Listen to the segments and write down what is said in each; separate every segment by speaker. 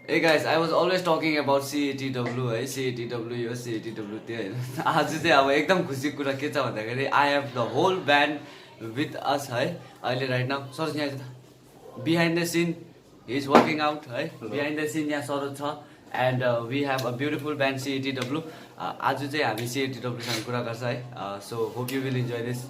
Speaker 1: Hey guys, I was always talking about CATW है CATW यो CATW त्यो हैन आज चाहिँ अब एकदम खुसी कुरा के छ भन्दाखेरि I have the whole band with us है अहिले राइट नाउ सरोज यहाँ छ behind the scene he is working out है बिहाइन्ड द सिन यहाँ सरोज छ and we have a beautiful band CATW आज चाहिँ हामी CATW सँग कुरा गर्छ है so hope you will enjoy this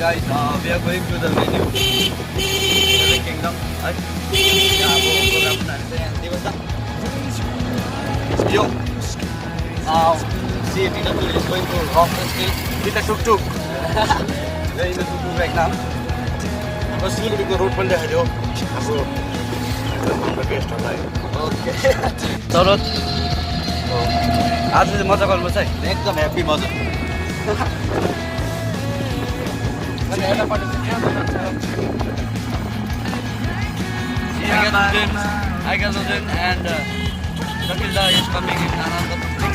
Speaker 1: Guys, we are going to the venue, the Kingdom. Yo, CATW is going to rock the stage with a tuk-tuk. We are in the tuk-tuk right now.
Speaker 2: बस सिलगढीको road पनि देखाइदियो अब गेस्टहरूलाई
Speaker 1: Okay. चलो आज चाहिँ मजा गर्नुपर्छ है
Speaker 2: एकदम ह्याप्पी मजा
Speaker 1: I got Luzin and Shakilda is coming in another tuk-tuk.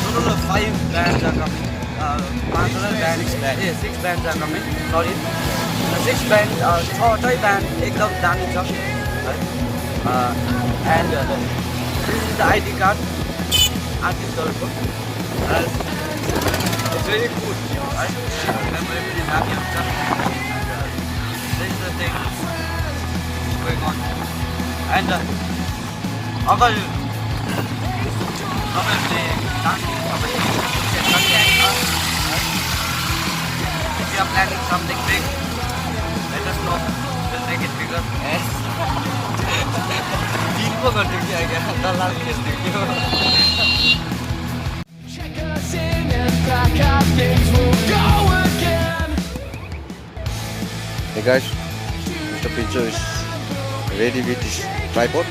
Speaker 1: Total of 5 bands are coming. 6 bands are coming. Sorry. The 6 bands, 6 band एकदम दामी छ and this is the ID card artistहरूको it's very good है memory पनि दामी हुन्छ and this is the thing going on and अगर तपाईँहरूले dance if you are planning something big let us know we'll make it bigger yes Dingo गर्दै के आइगा दलाल खेल्दै थियो Check us in and back up things will go again
Speaker 2: Hey guys, Mr. Pincho is ready with his tripod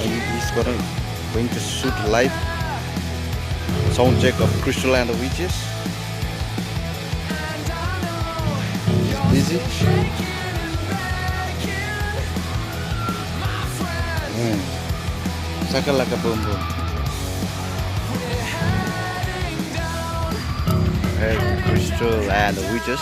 Speaker 2: and he's going to shoot live sound check of Crystal and the Witches. Busy? Saka like a boom boom. Hey, Crystal and the Witches.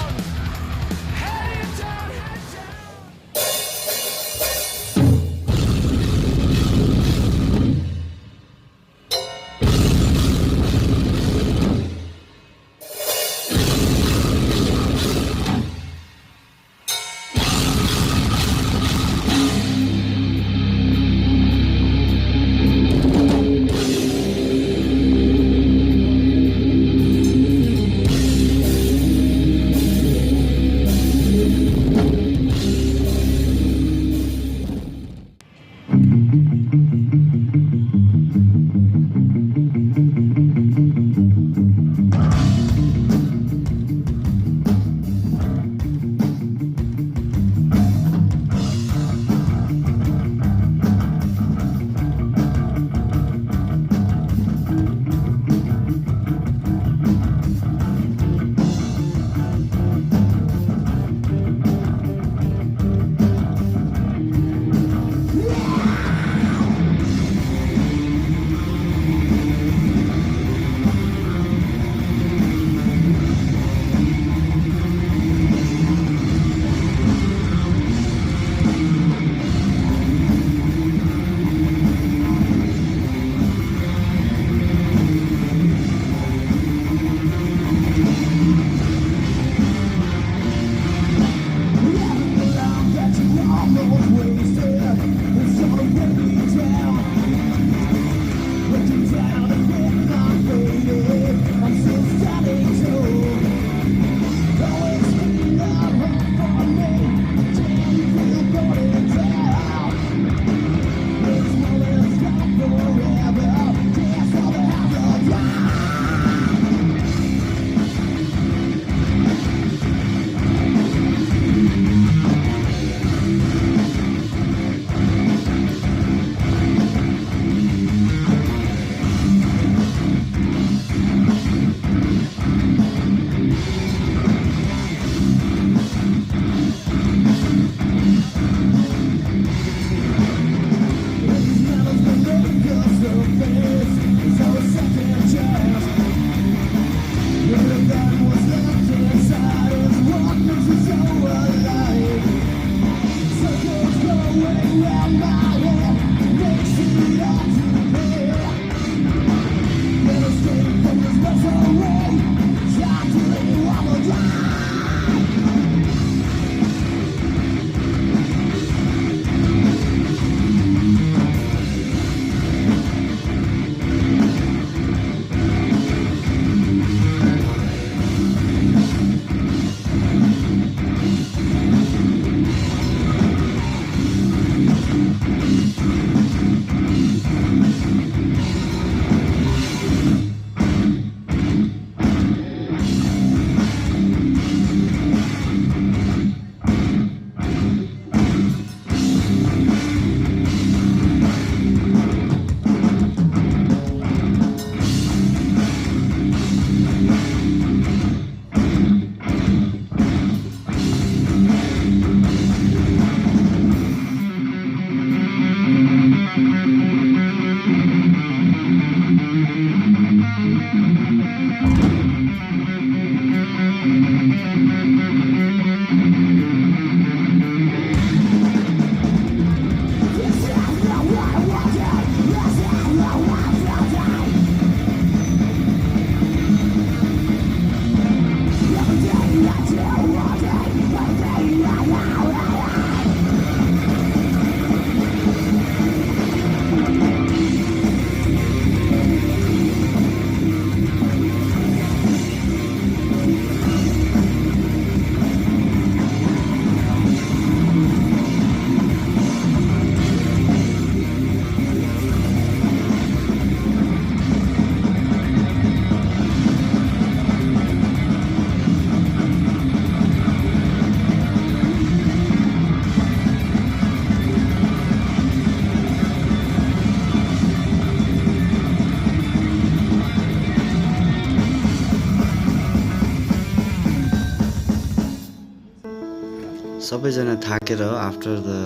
Speaker 2: सबैजना थाकेर after the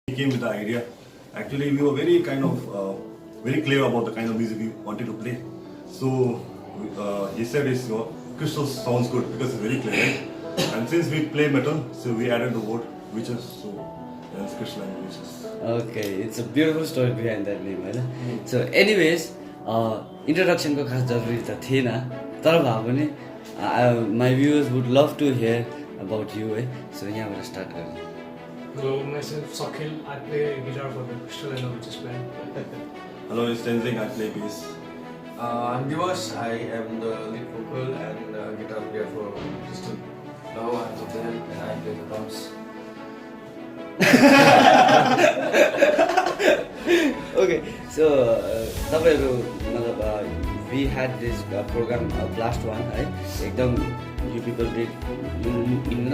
Speaker 3: He came with the idea. Actually, we were very kind of very clear about the kind of music we wanted to play. So he said, "Crystal sounds good because it's very clear." Right? And since we play metal, so we added the word witches. So that's Crystal and Witches.
Speaker 1: Okay, it's a beautiful story behind that name, होइन? So anyways, इन्ट्रोडक्सनको खास जरुरी त थिएन, तर भए पनि my viewers would love to hear about you, है? So यहाँबाट स्टार्ट गरौँ.
Speaker 4: Hello, myself Sakhil. I play guitar for the Crystal and Witches band.
Speaker 3: Hello, it's Tenzing. I play bass.
Speaker 5: I'm Divas. I am the lead vocal and guitar player for Crystal. Now I'm the band and I play the drums.
Speaker 1: Okay, so तपाईँहरू मतलब we had this programme last one है एकदम you people did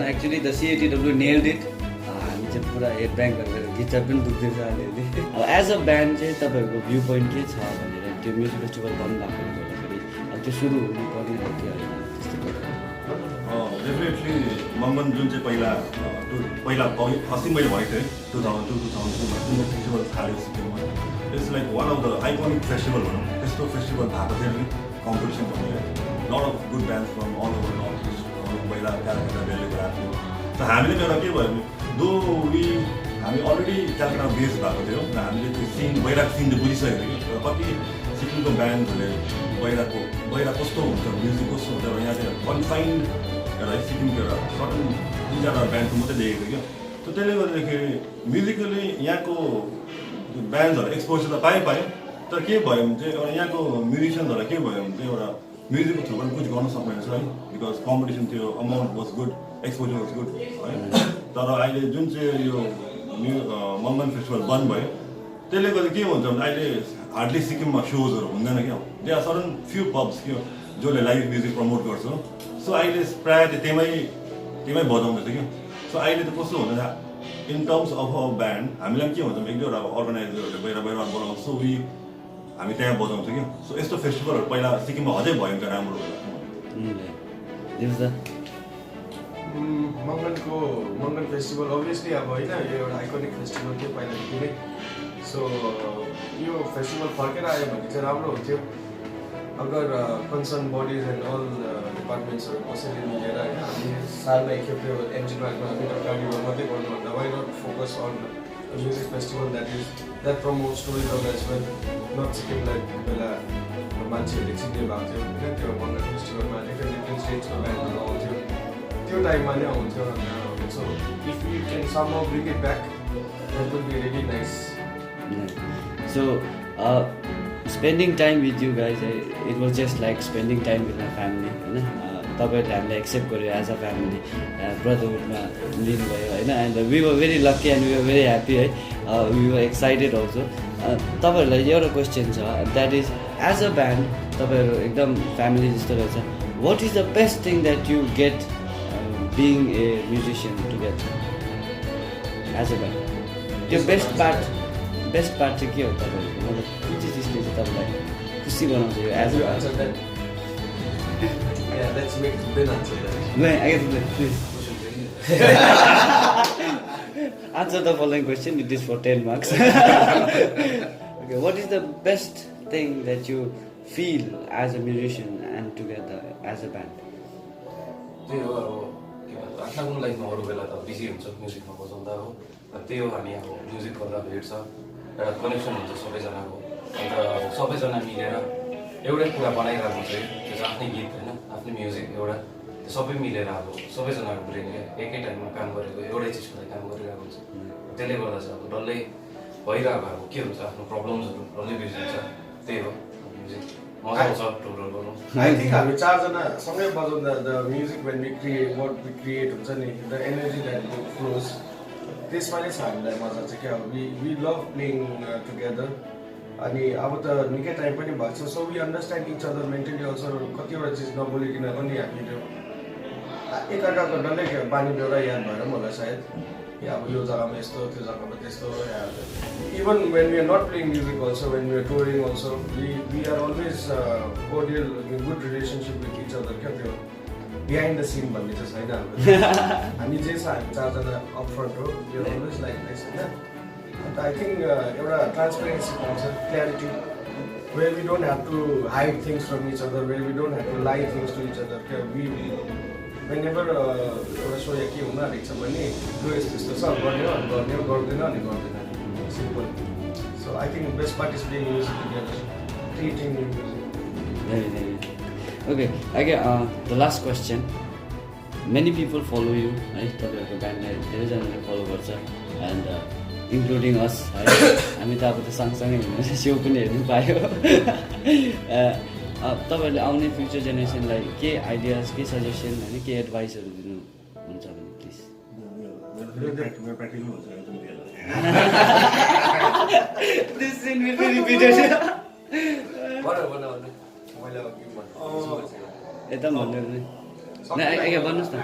Speaker 1: actually the CATW nailed it हामी चाहिँ पुरा head bang गरेर guitar पनि दुख्दैछ अलिअलि एज अ ब्यान्ड चाहिँ तपाईँहरूको भ्यू पोइन्ट के छ भनेर त्यो म्युजिक फेस्टिभल भन्नु भएकोले गर्दाखेरि अब त्यो सुरु हुनुपर्ने हो कि होइन त्यस्तो
Speaker 3: डेफिनेटली मङ्गन जुन चाहिँ पहिला अस्ति मैले भनेको थिएँ 2002-2003मा जुन फेस्टिभल थाल्यो सिक्किममा it's like one of the iconic festival भनौँ त्यस्तो फेस्टिभल भएको थियो नि कम्पिटिसन भन्ने lot of good band from all over North East पहिला क्यालकाटा दिल्लीबाट आएको थियो त हामीले पनि एउटा के भयो भने दो हामी अलरेडी क्यालकाटा बेस भएको थियो र हामीले त्यो सिन बहिराको सिन चाहिँ बुझिसकेको थियो र कति सिक्किमको ब्यान्डहरूले बहिरा कस्तो हुन्छ म्युजिक कस्तो हुन्छ र यहाँ चाहिँ कन्फाइन्ड एउटा सिक्किमको एउटा सर्टन 3-4 ब्यान्डको मात्रै देखेको थियो त त्यसले गर्दाखेरि म्युजिकली यहाँको ब्यान्ड्सहरू एक्सपोजर त पायो तर के भयो भने चाहिँ एउटा यहाँको म्युजिसियन्सहरूलाई के भयो भने चाहिँ एउटा म्युजिकको थ्रुबाट कुछ गर्न सक्दैन रहेछ है बिकज कम्पिटिसन थियो amount was good exposure was good है तर अहिले जुन चाहिँ यो मङ्गन फेस्टिभल बन्द भयो त्यसले गर्दा के हुन्छ भने अहिले हार्डली सिक्किममा सोजहरू हुँदैन क्या they are certain few pubs क्या जसले लाइभ म्युजिक प्रमोट गर्छ सो अहिले प्रायः त्यहीमै बजाउँदैछ क्या सो अहिले त कस्तो हुँदैन in terms of a band हामीलाई के हुन्छ एक दुईवटा अर्गनाइजरहरूले बाहिर बोलाउँछ सो हामी त्यहाँ बजाउँछ क्या सो यस्तो फेस्टिभलहरू पहिला सिक्किममा अझै भयो भने त राम्रो
Speaker 1: होला
Speaker 5: मङ्गन फेस्टिभल अभियसली अब होइन यो एउटा आइकोनिक फेस्टिभल थियो पहिलादेखि नै सो यो फेस्टिभल फर्केर आयो भने चाहिँ राम्रो हुन्थ्यो अगर कन्सर्न बडिज एन्ड अल डिपार्टमेन्ट्सहरू कसैले मिलेर होइन हामी सालमा एकखेप त्यो एमजी पार्कमा मिटर कार्निभल मात्रै गर्नुभन्दा why not focus on music festival that promote tourism as well not सिक्किमलाई बेला मान्छेहरूले चिन्ने भएको थियो होइन त्यो मङ्गन फेस्टिभलमा डिफ्रेन्ट स्टेट्सको ब्यान्डहरू आउँथ्यो त्यो टाइममा नै आउँथ्यो so if you can somehow bring it back that would be really nice
Speaker 1: So, spending time with you guys, it was just like spending time with my family. तपाईँहरूले हामीलाई एक्सेप्ट गर्यो एज अ फ्यामिली ब्रदरहुडमा लिनुभयो होइन and we were very lucky and we were very happy है we were excited also तपाईँहरूलाई एउटा question छ that is as a band तपाईँहरू एकदम फ्यामिली जस्तो रहेछ what is the best thing that you get being a musician together as a band त्यो best part चाहिँ के हो तपाईँहरूको मतलब कुन चाहिँ चिजले चाहिँ तपाईँलाई खुसी बनाउँछ यो as a
Speaker 5: Yeah, let's make Ben answer that.
Speaker 1: No, I get it, please. Answer the following question, it is for 10 marks. Okay, what is the best thing that you feel as a musician and together as a band?
Speaker 5: त्यही हो अब के भन्छ आफ्नो लाइफमा अरू बेला त बिजी हुन्छ म्युजिकमा बजाउँदा हो त्यही हो हामी अब म्युजिक गर्दा भेट्छ एउटा कनेक्सन हुन्छ सबैजनाको अन्त सबैजना मिलेर एउटै कुरा बनाइरहेको हुन्छ त्यो चाहिँ आफ्नै गीत होइन आफ्नै म्युजिक एउटा सबै मिलेर अब सबैजनाको ब्रेनले एकै टाइममा काम गरेको एउटै चिजको लागि काम गरिरहेको हुन्छ त्यसले गर्दा चाहिँ अब डल्लै भइरहेको अब के हुन्छ आफ्नो प्रब्लम्सहरू डल्लै बिर्सिन्छ त्यही हो म्युजिक मजा आउँछ टोटल गर्नु आई थिङ्क हामी चारजना सँगै बजाउँदा the music when we create what we create हुन्छ नि द एनर्जी द्याट फ्लोज त्यसमा नै छ हामीलाई मजा चाहिँ क्या वी लभ प्लेइङ टुगेदर अनि अब त निकै टाइम पनि भएको छ so we understand each other mentally also कतिवटा चिज नबोलिकन पनि हामीले एकअर्काको डल्लै बानी बेहोरा याद भएर पनि होला सायद कि अब यो जग्गामा यस्तो त्यो जग्गामा त्यस्तो even when we are not playing music also when we are touring also we are always cordial good relationship with each other क्या त्यो बिहाइन्ड द सिन भन्ने चाहिँ छैन हाम्रो हामी जे छ हामी चारजना अपफ्रन्ट हो we are always like this होइन अन्त आई थिङ्क एउटा ट्रान्सपेरेन्सी पाउँछ clarity where we don't have to hide things from each other where we don't have to lie things to each other क्या वेनेभर एउटा so या के हुन आँटेको छ भने यो यस्तो यस्तो छ गर्ने हो गर्दैन अनि गर्दैन simple so I think best part is playing music together creating music
Speaker 1: Okay, the last question. Many people follow you, right? तपाईँहरूको ब्यान्डलाई धेरैजनाले फलो गर्छ एन्ड इन्क्लुडिङ अस है हामी त अब त सँगसँगै हुनुहुन्छ सो पनि हेर्नु पायो तपाईँहरूले आउने फ्युचर जेनेरेसनलाई के आइडियाज के सजेसन होइन के एडभाइसहरू दिनुहुन्छ भने प्लिज
Speaker 5: भन
Speaker 1: यता पनि भन्नु नि भन्नुहोस् न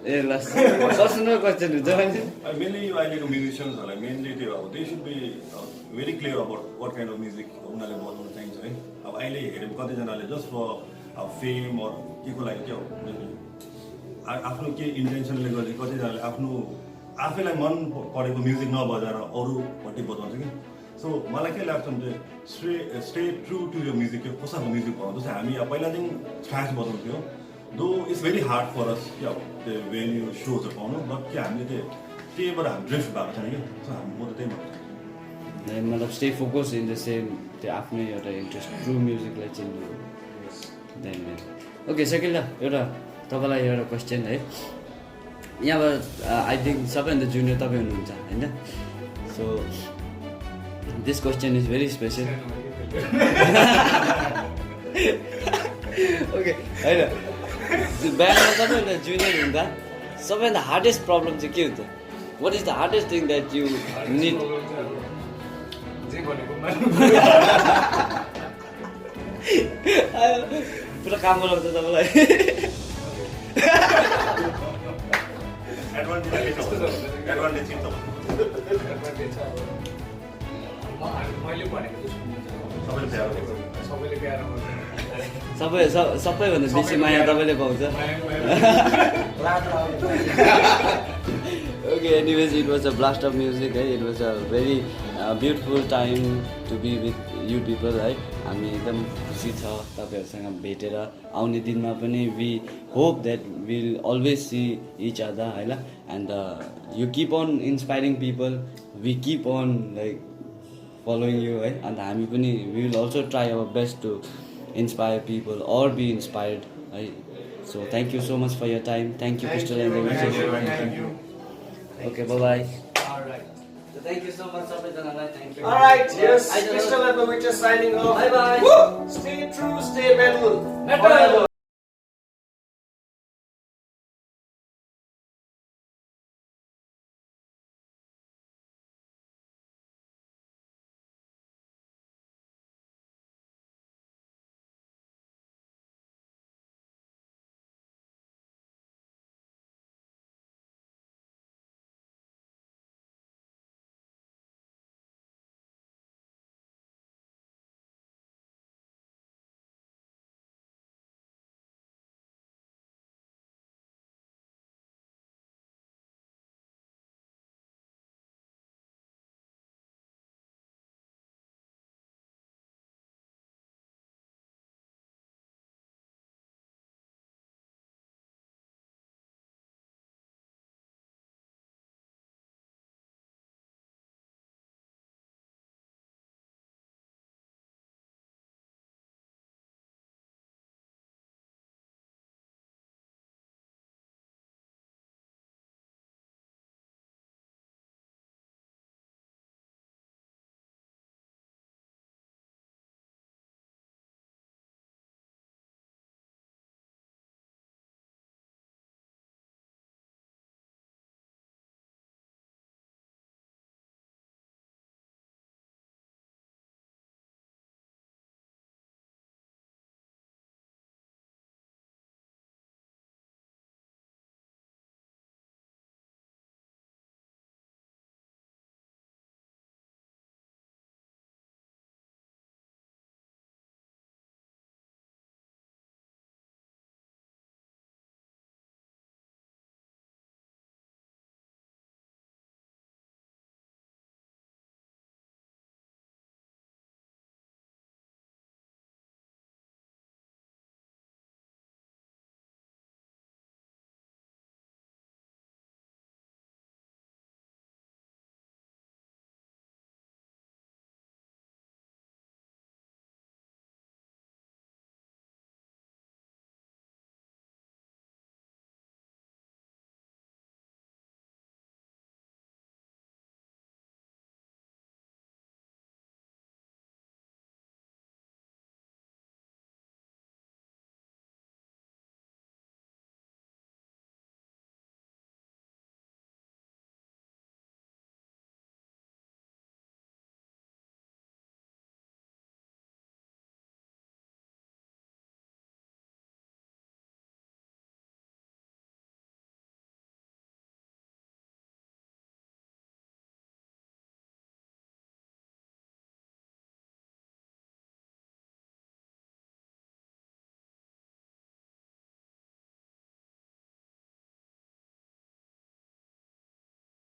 Speaker 1: ए लास्ट पर्सनल क्वेसन हुन्छ मान्छे
Speaker 3: Mainly, अहिलेको म्युजिसियन्सहरूलाई मेनली त्यो अब they should be very clear about what kind of music उनीहरूले बनाउन चाहिन्छ है अब अहिले हेऱ्यो कतिजनाले जस्ट फर अब फेम के को लागि क्या हो आफ्नो के इन्टेन्सनले गर्दै कतिजनाले आफ्नो आफैलाई मन परेको म्युजिक नबजाएर अरूपट्टि बजाउँछ कि सो मलाई के लाग्छ भने स्टे ट्रु टु यो म्युजिक के कसैको म्युजिक बनाउँछ जस्तै हामी अब पहिलादेखि स्ट्रास बजाउँथ्यौँ दो इट्स भेरी हार्ड फर अस क्या त्यो वेन्यू सोजहरू पाउनु बट के हामीले त्यहीबाट हामी ड्रिफ्ट भएको छैन कि सो हामी म त त्यही भन्छु
Speaker 1: मतलब stay focus in the same त्यो आफ्नै एउटा इन्ट्रेस्ट ट्रु म्युजिकलाई चिन्नु ओके सकिल एउटा तपाईँलाई एउटा क्वेसन है यहाँबाट आई थिङ्क सबैभन्दा जुनियर तपाईँ हुनुहुन्छ होइन so this question is very special okay होइन ब्यान्डमा सबैभन्दा जुनियर हुँदा सबैभन्दा हार्डेस्ट प्रब्लम चाहिँ के हुन्छ what is the hardest thing that you need पुरा काम गराउँछ तपाईँलाई
Speaker 3: एडभान्टेज के छ
Speaker 4: मैले भनेको
Speaker 3: सबैले प्यारो गर्छ
Speaker 4: सबैले प्यारो
Speaker 1: सबैभन्दा बेसी माया तपाईँले पाउँछ Okay, anyways, it was a blast of music. It was a very beautiful time to be with you people. हामी एकदम खुसी छ तपाईँहरूसँग भेटेर आउने दिनमा पनि we hope that we'll always see each other होइन and you keep on inspiring people. We keep on like following you है अन्त हामी पनि we will also try our best to inspire people or be inspired है so thank you so much for your time. Thank you Crystal and the
Speaker 3: Thank you.
Speaker 1: Okay, bye-bye.
Speaker 4: Alright.
Speaker 1: So thank you so much, सबैजनालाई. Thank you.
Speaker 6: Alright, yes, Crystal and the Witches signing off.
Speaker 1: Bye-bye.
Speaker 6: Woo! Stay true, stay metal.
Speaker 1: Metal.